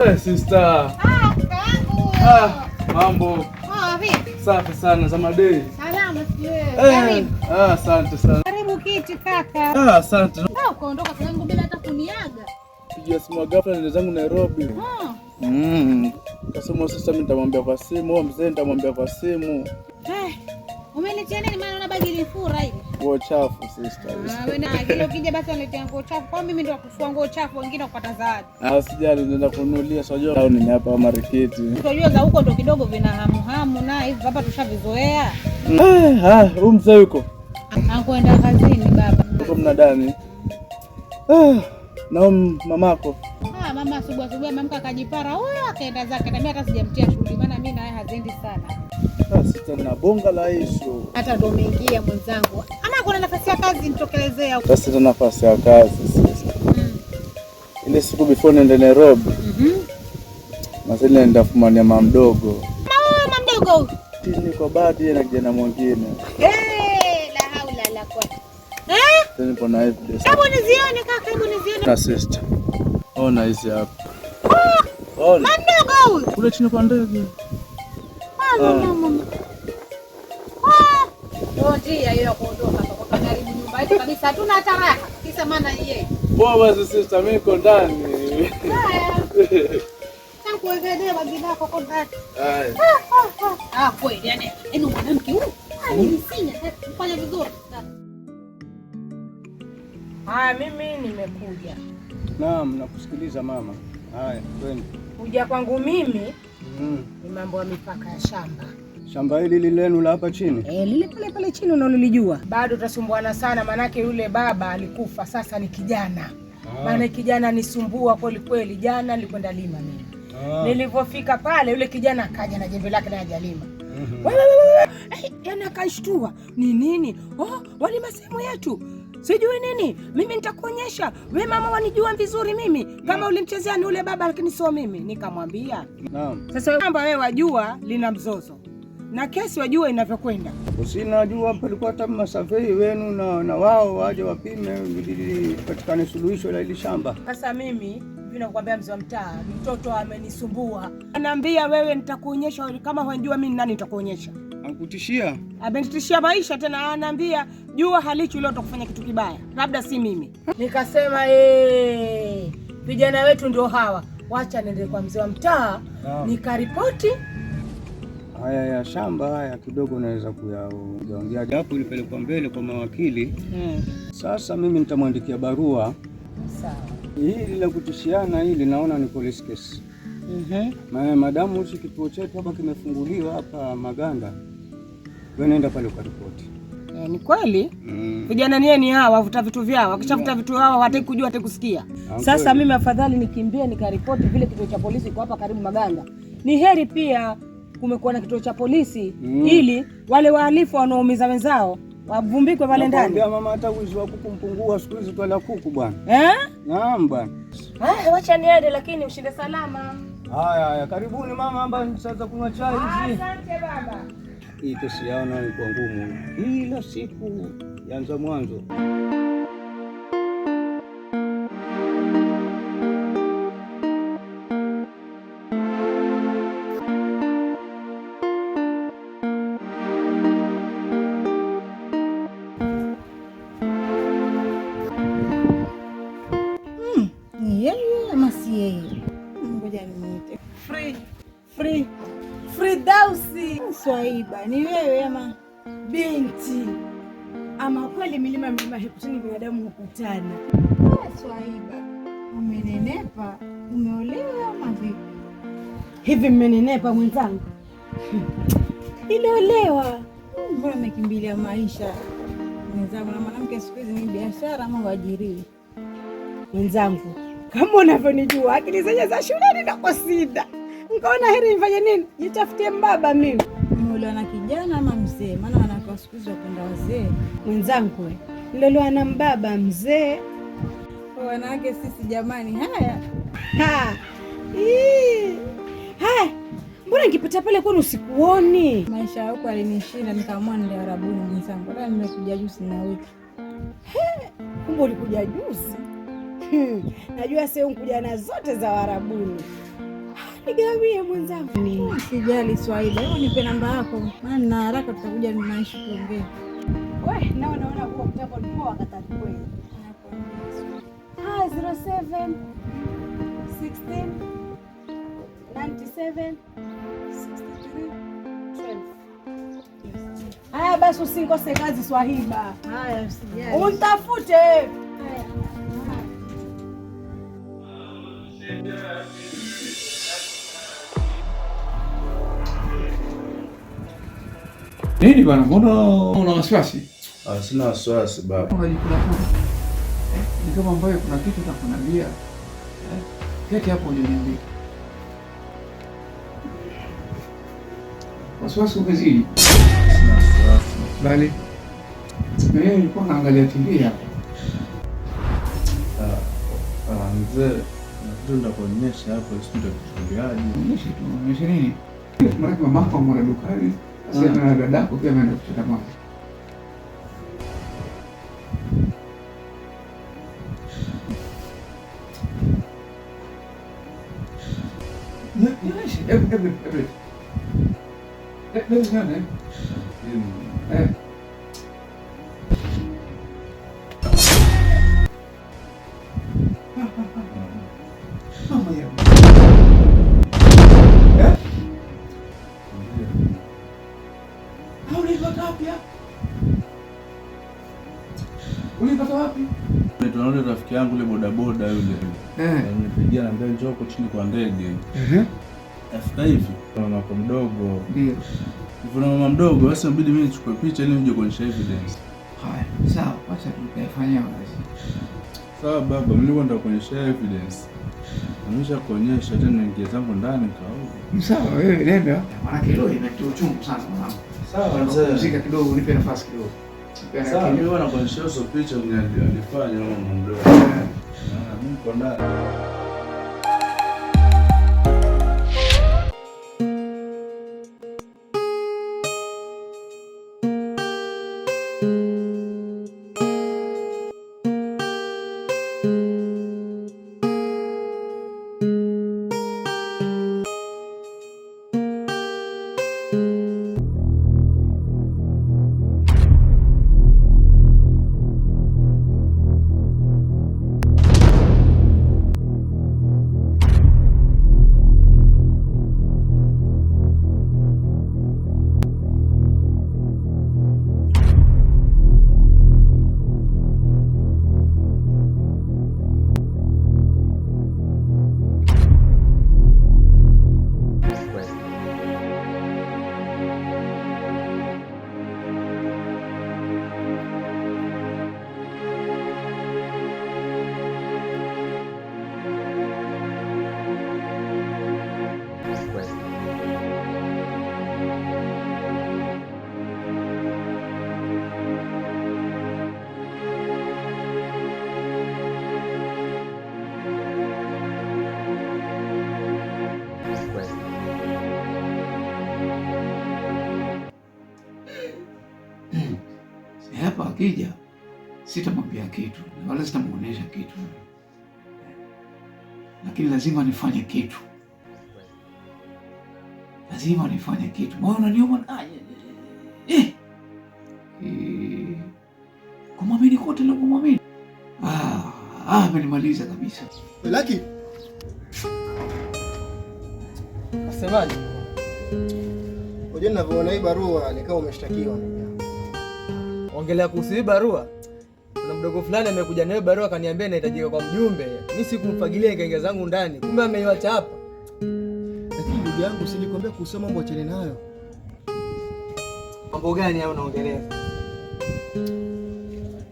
Sister. Kakaangu. Mambo. Vipi? Safi sana za madei. Salama sio. Karibu. Asante sana. Karibu kiti kaka. Asante. Ukaondoka kwangu bila hata kuniaga. Pigia simu ghafla nenda zangu Nairobi. Kasema sasa mimi nitamwambia kwa simu, au mzee nitamwambia kwa simu. Umenitia nini maana una bagi lifura hivi? Nguo chafu sister. Wewe na kile ukija basi unaletea nguo chafu. Kwa mimi ndio kufua nguo chafu, wengine kupata zawadi. Sijali nenda kununulia sio au ni hapa mariketi. Unajua za huko ndo kidogo vina hamu na hivi hapa tushavizoea. Huyu mzee yuko? Anakwenda kazini baba. Uko mnadani? Na mamako? Mama asubuhi amamka akajipara huyo akaenda zake na mimi hata sijamtia shughuli maana mimi naye hazendi sana. Sasa na bonga la issue. Hata ndo umeingia mwenzangu. Ama kuna nafasi ya kazi nitokelezea huko. Sasa tuna nafasi ya kazi sasa. Ile siku before nende Nairobi. Masili nenda fumania mama mdogo. Mama mdogo. Tini kwa bahati na kijana mwingine. La haula la quwwata. Tini pona evidence. Hebu nizione kaka, hebu nizione. Na sister. Ona hizi hapa. Ona. Mdogo huyu. Kule chini kwa ndege. Mama. Ndio hiyo kuondoka kwa karibu nyumba yetu kabisa. Hatuna hata raha. Kisa maana yeye. Poa basi sister, mimi niko ndani. Kuwezea bagi lako kwa ndani. Kweli yani mwanamke huyu alinifinya kufanya vizuri. Mimi nimekuja. Naam, nakusikiliza mama. Haya, twende. Kuja kwangu mimi ni mambo ya mipaka ya shamba. Shamba hili lenu la hapa chini? Lile pale chini unalolijua. Bado utasumbuana sana manake yule baba alikufa, sasa ni kijana. Maana kijana nisumbua kweli. Jana nilikwenda lima mimi. Nilipofika pale yule kijana akaja na jembe lake na hajalima. Yana akaishtua. Ni nini? Walima sehemu yetu. Sijui nini. Mimi nitakuonyesha. Wewe mama wanijua vizuri mimi. Kama ulimchezea ni yule baba lakini sio mimi. Nikamwambia. Naam. Sasa wewe wajua lina mzozo. Na kesi wajua inavyokwenda. Usinajua palikuwa hata masurvey wenu na wao waje wapime ili patikane suluhisho la ile shamba. Sasa mimi nakwambia mzee wa mtaa, mtoto amenisumbua. Anaambia wewe nitakuonyesha kama unajua mimi nani nitakuonyesha. Akutishia? Amenitishia maisha tena ananiambia jua halichu leo utakufanya kitu kibaya. Labda si mimi. Nikasema vijana wetu ndio hawa. Wacha nende kwa mzee wa mtaa nikaripoti. Haya ya shamba haya kidogo naweza kuyaongea japo ilipelekwa mbele kwa mawakili. Sasa mimi nitamwandikia barua. Sawa. Hili la kutishiana hili naona ni police case. Madamu hichi kituo chetu hapa kimefunguliwa hapa Maganda. Wewe nenda pale kwa ripoti. Ni kweli? Vijana ni hawa wavuta vitu vyao. Wakishavuta vitu hao hataki kujua hataki kusikia. Sasa mimi afadhali nikimbie nikaripoti vile kituo cha polisi kwa hapa karibu Maganda. Ni heri pia kumekuwa na kituo cha polisi ili wale wahalifu wanaoumiza wenzao wavumbikwe pale ndani. Nakwambia mama hata wizi wa kuku mpungua siku hizi twala kuku bwana. Naam bwana. Wacha niende lakini ushinde salama. Haya, karibuni mama amba sasa kunywa chai hizi. Asante baba. Hii kesi yao nayo ni kwa ngumu. Kila siku yanza mwanzo. Ngoja niite. Fridausi. Swaiba, ni wewe ama binti? Ama kweli milima hekutani binadamu hukutana. Swaiba, umenenepa, umeolewa ama vipi? Hivi mmenenepa mwenzangu? Niliolewa. Mbona umekimbilia maisha? Mwenzangu na mwanamke siku hizi ni biashara ama uajiri? Mwenzangu, kama unavyonijua akili zenye za shuleni na kusida. Nikaona heri nifanye nini? Jitafutie mbaba mimi. Umeolewa na kijana ama mzee? Maana wanawake siku hizi wapenda wazee. Mwenzangu wewe, niliolewa na mbaba mzee. Wanawake sisi jamani, haya. Mbona nikipita pale kwani usikuoni? Maisha yako alinishinda nikaamua nende Arabuni mwenzangu. Leo nimekuja juzi na wiki. Kumbe ulikuja juzi? Najua sio kuja na zote za Arabuni. Nigawie mwenzangu. Sijali Swahili. Wewe nipe namba yako. Maana na haraka tutakuja ninaishi tuongee. Wewe naona kwa kitabu ndipo wakatali kweli. 07 16 97 63 12. Haya basi usikose kazi Swahiba. Haya usijali. Untafute. Nini bwana, mbona una wasiwasi? Sina wasiwasi baba. Unajikula kula. Ni kama ambayo kuna kitu utakunambia. Keti hapo uniambie. Wasiwasi umezidi. Sina wasiwasi. Bali nilikuwa naangalia TV hapo. Mzee, nataka kuonyesha hapo studio tuliaje. Onyesha nini? Mara mama kwa mwana dukani. Sasa na dadako pia ameenda kuchota maji. Ulipata wapi? Tunaona rafiki yangu yule bodaboda yule. Nimepigia na mbele njoo chini kwa ndege. Afika hivi kuna mama mdogo. Ndio. Kuna mama mdogo, sasa mbidi mimi nichukue picha ili nije kuonyesha evidence. Haya, sawa, acha tukafanya kazi. Sawa baba, mimi nilikuwa kuonyesha evidence. Nimesha kuonyesha tena ingia zangu ndani kao. Sawa, wewe nenda. Maana kidogo inatia uchungu sana mwanangu. Sawa, mzee. Mzika kidogo, nipe nafasi kidogo. Sawa, mimi wana kuonyesha hizo picha alifanya mama mdogo. Mimi niko ndani. Hapa akija sitamwambia kitu wala sitamuonesha kitu, lakini lazima nifanye kitu, lazima nifanye kitu. Moyo unaniuma kumwamini kote na kumwamini amenimaliza kabisa. Laki asemaje? Unajua ninavyoona hii barua ni kama umeshtakiwa. Ongelea kuhusu hii barua. Kuna mdogo fulani amekuja nayo barua akaniambia inahitajika kwa mjumbe. Mimi sikumfagilia ikaingia zangu ndani. Kumbe ameiacha hapa. Lakini ndugu yangu silikwambia kusoma mambo achane nayo. Mambo gani hao unaongelea?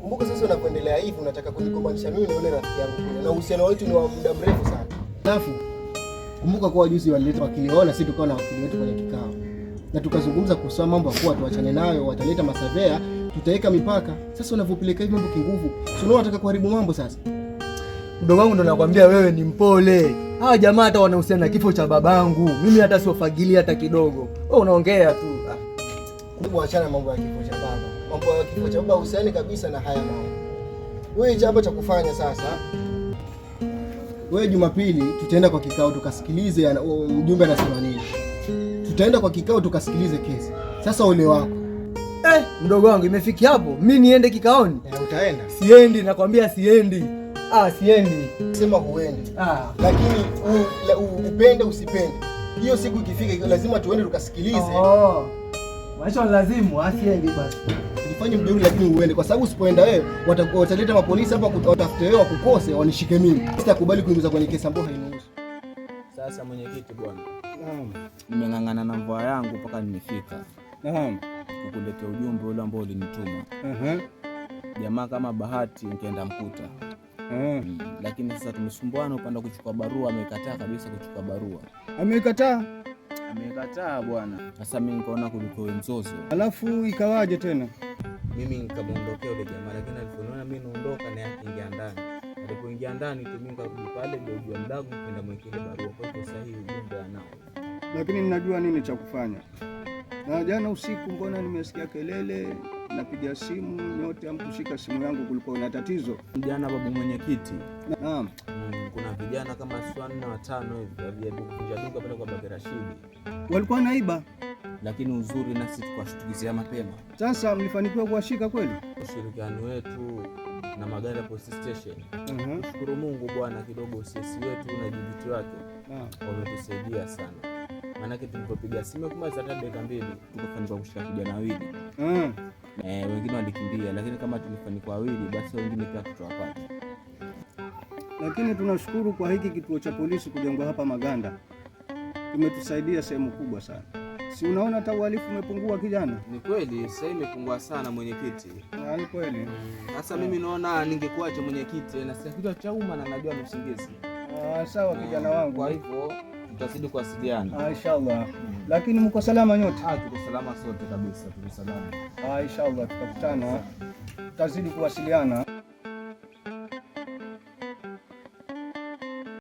Kumbuka sasa unapoendelea hivi unataka kunigombanisha mimi na yule rafiki yangu kule. Na uhusiano wetu ni wa muda mrefu sana. Alafu kumbuka kwa juzi walileta wakili wao na sisi tukawa na wakili wetu kwenye kikao. Na tukazungumza kuhusu mambo ya kuwa tuachane nayo, wataleta masavea, tutaweka mipaka. Sasa unavyopeleka hivi mambo kinguvu, sio unataka kuharibu mambo sasa. Mdogo wangu ndo nakwambia wewe ni mpole. Hawa jamaa hata wanahusiana na kifo cha babangu. Mimi hata siofagilia hata kidogo. Wewe unaongea tu. Kumbe achana mambo ya kifo cha baba. Mambo ya kifo cha baba husiani kabisa na haya mambo. Wewe jambo cha kufanya sasa. wewe Jumapili tutaenda kwa kikao tukasikilize mjumbe anasema nini. Tutaenda kwa kikao tukasikilize kesi. Sasa ole wako. Mdogo wangu imefikia hapo. Mimi niende kikaoni? Utaenda? Siendi, nakwambia siendi. Siendi. Sema huendi. Lakini upende usipende, hiyo siku ikifika lazima tuende tukasikilize. Maisha lazimu, asiendi basi. Usifanye mjeuri lakini uende, kwa sababu usipoenda wewe wataleta mapolisi hapa watafute wewe wakukose wanishike mimi. Sitakubali kuingiza kwenye kesi ambayo hainihusu. Sasa mwenyekiti bwana. Naam. Nimeng'ang'ana na mvua yangu mpaka nimefika. Naam. Kukuletea ujumbe ule ambao ulinituma. Jamaa kama bahati nikaenda mkuta. Lakini sasa tumesumbuana upanda kuchukua barua, amekataa kabisa kuchukua barua. Amekataa? Amekataa bwana. Sasa mimi nikaona kuliko mzozo. Alafu ikawaje tena? Mimi nikamuondokea yule jamaa, lakini aliponiona mimi naondoka na yake ingia ndani. Alipoingia ndani tu mimi nikarudi pale ndio jua mlango kwenda mwekele barua. Kwa hiyo sahihi ujumbe anao. Lakini ninajua nini cha kufanya. Na jana usiku mbona nimesikia kelele, napiga simu nyote hamkushika simu yangu, kulikuwa na tatizo. Jana babu mwenyekiti. Naam. Kuna vijana kama 4 au 5 hivi walijaribu kuvunja duka pale kwa Baba Rashidi. Walikuwa naiba. Lakini uzuri nasi tukashtukizia mapema. Sasa mlifanikiwa kuwashika kweli? Ushirikiano wetu na magari ya police station. Shukuru Mungu bwana, kidogo sisi wetu na jibiti wake wametusaidia sana. Maana tulipopiga simu kama za dakika 2 tukafanikiwa kushika vijana wawili. Wengine walikimbia, lakini kama tulifanikiwa wawili basi wengine pia tutawapata. Lakini tunashukuru kwa hiki kituo cha polisi kujengwa hapa Maganda. Kimetusaidia sehemu kubwa sana. Si unaona hata uhalifu umepungua kijana? Ni kweli, sasa imepungua sana mwenyekiti. Ni kweli. Sasa mimi naona ningekuacha mwenyekiti na sasa kitu cha umma na najua ni usingizi. Sawa kijana wangu. Kwa hivyo tutazidi kuwasiliana. Inshallah. Lakini mko salama nyote? Tuko salama sote kabisa, tuko salama. Inshallah tutakutana. Tutazidi kuwasiliana.